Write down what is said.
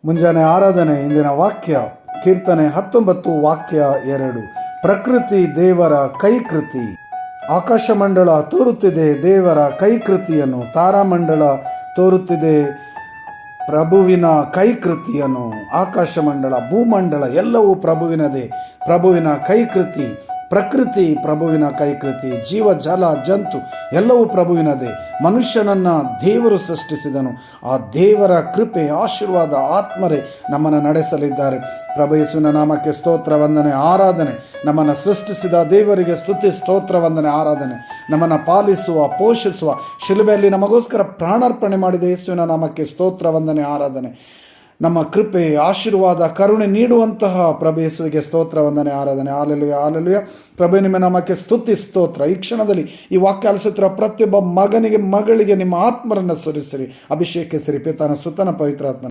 ಮುಂಜಾನೆ ಆರಾಧನೆ. ಇಂದಿನ ವಾಕ್ಯ ಕೀರ್ತನೆ 19 ವಾಕ್ಯ 2. ಪ್ರಕೃತಿ ದೇವರ ಕೈಕೃತಿ. ಆಕಾಶಮಂಡಲ ತೋರುತ್ತಿದೆ ದೇವರ ಕೈಕೃತಿಯನ್ನು, ತಾರಾಮಂಡಲ ತೋರುತ್ತಿದೆ ಪ್ರಭುವಿನ ಕೈಕೃತಿಯನ್ನು. ಆಕಾಶಮಂಡಲ, ಭೂಮಂಡಲ ಎಲ್ಲವೂ ಪ್ರಭುವಿನದೇ, ಪ್ರಭುವಿನ ಕೈಕೃತಿ. ಪ್ರಕೃತಿ ಪ್ರಭುವಿನ ಕೈಕೃತಿ, ಜೀವ ಜಲ ಜಂತು ಎಲ್ಲವೂ ಪ್ರಭುವಿನದೇ. ಮನುಷ್ಯನನ್ನು ದೇವರು ಸೃಷ್ಟಿಸಿದನು. ಆ ದೇವರ ಕೃಪೆ, ಆಶೀರ್ವಾದ, ಆತ್ಮರೇ ನಮ್ಮನ್ನು ನಡೆಸಲಿದ್ದಾರೆ. ಪ್ರಭು ಯೇಸುವಿನ ನಾಮಕ್ಕೆ ಸ್ತೋತ್ರ, ವಂದನೆ, ಆರಾಧನೆ. ನಮ್ಮನ್ನು ಸೃಷ್ಟಿಸಿದ ದೇವರಿಗೆ ಸ್ತುತಿ, ಸ್ತೋತ್ರ, ವಂದನೆ, ಆರಾಧನೆ. ನಮ್ಮನ್ನು ಪಾಲಿಸುವ, ಪೋಷಿಸುವ, ಶಿಲುಬೆಯಲ್ಲಿ ನಮಗೋಸ್ಕರ ಪ್ರಾಣಾರ್ಪಣೆ ಮಾಡಿದ ಯೇಸುವಿನ ನಾಮಕ್ಕೆ ಸ್ತೋತ್ರ, ವಂದನೆ, ಆರಾಧನೆ. ನಮ್ಮ ಕೃಪೆ, ಆಶೀರ್ವಾದ, ಕರುಣೆ ನೀಡುವಂತಹ ಪ್ರಭು ಯೇಸುವಿಗೆ ಸ್ತೋತ್ರ, ವಂದನೆ, ಆರಾಧನೆ. Hallelujah, hallelujah. ಪ್ರಭು ನಿಮ್ಮ ನಾಮಕ್ಕೆ ಸ್ತುತಿ, ಸ್ತೋತ್ರ. ಈ ಕ್ಷಣದಲ್ಲಿ ಈ ವಾಕ್ಯ ಆಲಿಸುತ್ತಿರುವ ಪ್ರತಿಯೊಬ್ಬ ಮಗನಿಗೆ, ಮಗಳಿಗೆ ನಿಮ್ಮ ಆತ್ಮರನ್ನು ಸುರಿಸಿರಿ, ಅಭಿಷೇಕಿಸಿರಿ. ಪಿತನ ಸುತನ ಪವಿತ್ರಾತ್ಮ